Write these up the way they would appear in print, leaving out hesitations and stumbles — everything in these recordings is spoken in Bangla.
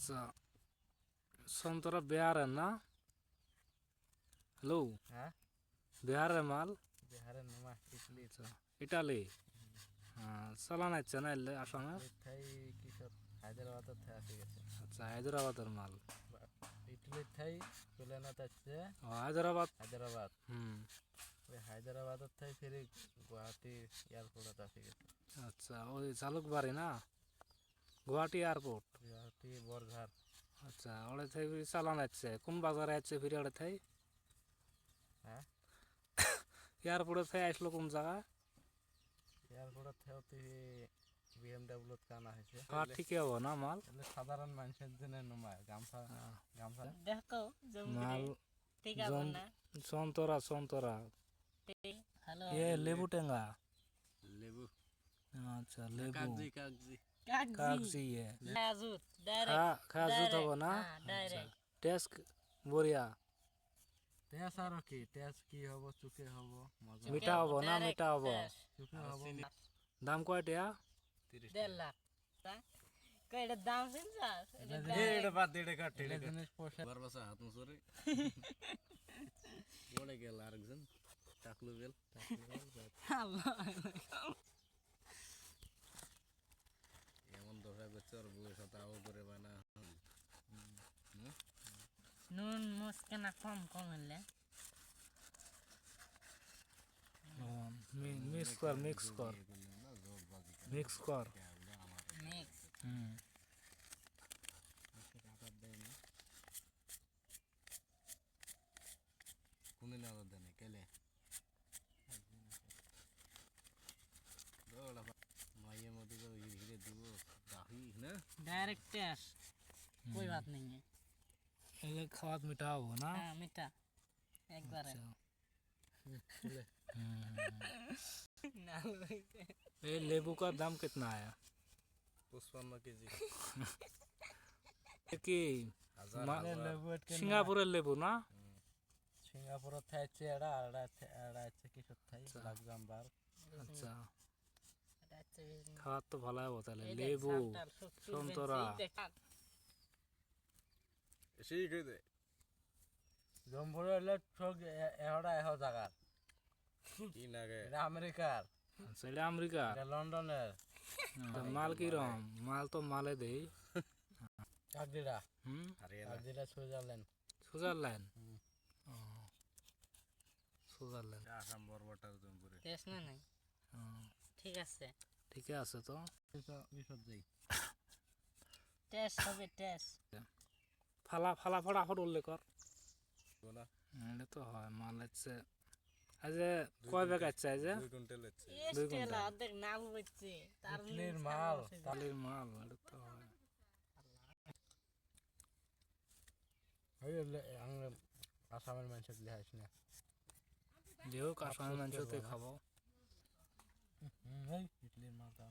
আচ্ছা সন্তরা বিহারের না? হ্যালো, হ্যাঁ বিহারের মাল? বিহারের নামা ইটলি আচ্ছা ইটালি। হ্যাঁ চালান আচ্ছে না এলে আসামে? থাই কিশোর হায়দ্রাবাদ থাই আসে গেছে। আচ্ছা হায়দ্রাবাদের মাল। ইটলি থাই চলে না যাচ্ছে ও হায়দ্রাবাদ। হায়দ্রাবাদ। হুম ওই হায়দ্রাবাদের থাই ফিরে গুয়াহাটি এয়ারপোর্টে আসে গেছে। আচ্ছা ওই জালুকবাড়ি না, গুয়াহাটি এয়ারপোর্ট। গুয়াহাটি বরঘাট। আচ্ছা ওড়ে থাই চালান আচ্ছে কোন বাজারে আছে ফিরে ওড়ে থাই? হ্যাঁ এয়ারপোর্টে থাই আসলো কোন জায়গা? এয়ারপোর্টে থাই বিএমডাব্লিউ কানা হয়েছে। হ্যাঁ ঠিকই হবো না মাল? তাহলে সাধারণ মানুষের জন্য নমায় গামছা গামছা দেখো মাল ঠিক আছে না? সন্তরা সন্তরা হ্যালো এ লেবু টেঙ্গা। লেবু আচ্ছা লেবু কাগজি কাগজি কাগজি এ খাজুত ডাইরেক্ট খাজুত হবো না? ডাইরেক্ট টেস্ট বড়িয়া তেজ আর কি তেজ কি হব চুকে হব মজা মিঠা হবো না? মিঠা হবো? চুকে হব। দাম কয়টা? 1.5 লাখ কয়টা দাম শুনছাস? এটা বাদ দে এটা কাট এটা জিনিস পয়সা বারবাসা হাত মুসরে পড়ে গেল আরেকজন টাকলু বেল এমন দশা করছে আর বউয়ের সাথে আও করে বানা নুন মুসকানা কম কম হলে মিক্স কর মিক্স কর মিক্স কর। মিক্স হুম কোনে না আলাদা নেই কেলে দোলা মাইয়ে মধ্যে তো হিরে দিব দাহি না डायरेक्ट टेस्ट कोई बात नहीं है। এলে খাওয়াত মিঠা হবো না? हाँ मीठा एक बार है ना ये लेबू का दाम कितना आया? 55 কেজি কি সিঙ্গাপুরের লেবু না? সিঙ্গাপুরের থাইছে এড়া এড়া আছে কিশোর থাই লাক্সামবার্গ। আচ্ছা খাওয়ার তো ভালো হবো তাহলে। লেবু সন্তরা এসেই কই দে জম্বুরে হলে ঠক এহড়া এহ জায়গা কি নাগে এটা আমেরিকার আচ্ছা এটা আমেরিকা, এটা লন্ডনের মাল কিরম? মাল তো মালে দেই। কাকদিরা হুম কাকদিরা সুইজারল্যান্ড সুইজারল্যান্ড। সুইজারল্যান্ড আসাম বরবটার জম্বুরে टेस्ट ना नहीं ठीक আছে ঠিকই আছে তো। বিশদ যাই টেস্ট হবে টেস্ট ফালা ফালা ফটাফট উল্লেখ কর। গোনা এটা তো হয় মাল আছে। আজ কয় ব্যাগ আছে? আজ 2 কুইন্টাল আছে এস্টেলা দেখ নাম হচ্ছে তার ইটলির মাল তালের মাল এটা তো হয়। হইলে আসামের মানুষের লিহাইছ না যে হোক আসামের মানুষতে খাবো। ইটলির মাল তা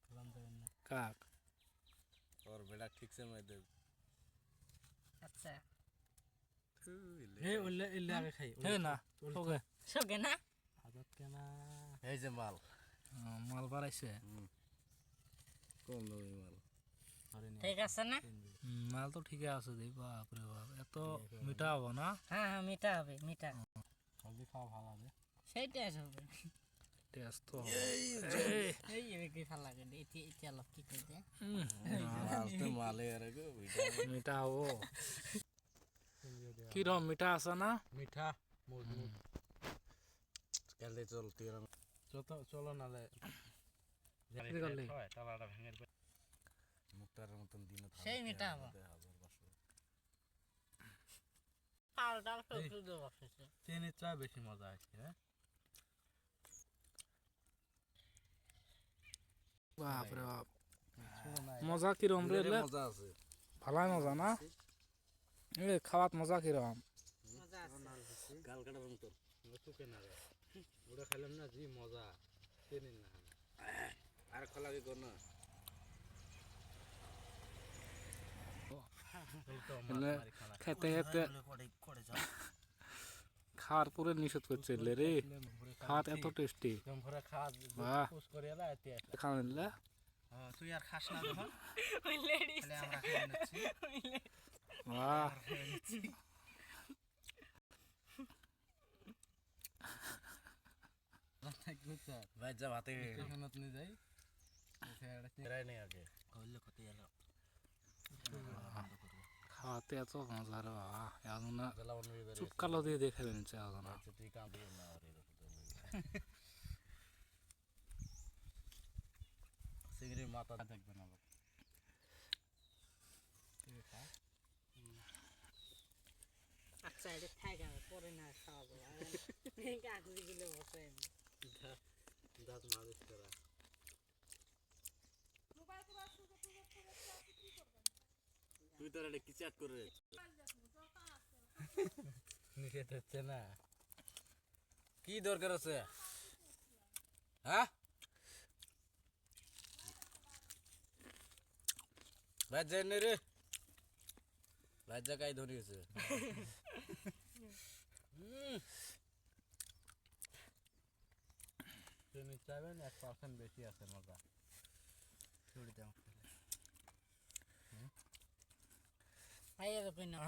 খেলাম দেবেন না কাক और बेटा ठीक से मैं दे আচ্ছা हे उल्ले इल्ले आगे खाई হে না ওকে সগে না आदत के ना हे जे माल মাল বাড়াইছে। कौन लो ये माल अरे नहीं ঠিক আছে না? মাল তো ঠিকই আছে দেই। বাপরে বাপ এত মিঠা হবো না? হ্যাঁ হ্যাঁ মিঠা হবে মিঠা जल्दी खाओ भाला दे সেই টেস্ট হবে। টেস্ট তো এই কি ভালো লাগে এটি চলো কি কই দে माल तो माले यार को মিঠা হবো। কিরম মিঠা আছে না? मीठा मजबूत कल दे चल तेरा चलो चलो ना ले টালাটা ভেঙে মুক্তার মতন দিন সেই মিঠা হবে। আর ডাল তো দুধ বসেছে চিনি চা বেশি মজা আছে হ্যাঁ বাপরে বাপ মজা কিরম রে? মজা আছে ভালাই মজা না? এ খাওয়াত মজা কিরম? মজা আছে গাল কাটা রং তোর চুকে না রে ওটা খাইলাম না জি মজা চিনি না আর খোলাকে কর না খেতে খেতে খাওয়ার পরে নিষেধ করছে রে। খাওয়াত এত টেস্টি। জমফরা খাওয়া বাহ পুষ করে এলা এতে খাওয়া নিলে তুই আর খাস না যখন ওই লেডিস তাহলে আমরা খেয়ে নিচ্ছি বাহ ভাই যা ভাতে স্টেশনত নিয়ে যাই ফেরাই নেই আগে খাওয়াতে এত মজা রে বাবা এখন না জেলা বন্ধু চুপ কালো দিয়ে দেখে নিচ্ছে এখন না তুই কাম দিয়ে না আর চিংড়ি মাথা দেখবে না আচ্ছা এটা থাকা পরে না খাওয়াবো কাকুরি গুলো বসে দাঁত মালিশ করা তুই তোর এটা কি চ্যাট করে নিষেধ হচ্ছে না কি দরকার আছে হ্যাঁ ভাই জানি রে ভাই জায়গায় ধরে গেছে চিনি চাবেন 1% বেশি আছে মজা ছুড়ি দাও আইয়া কই না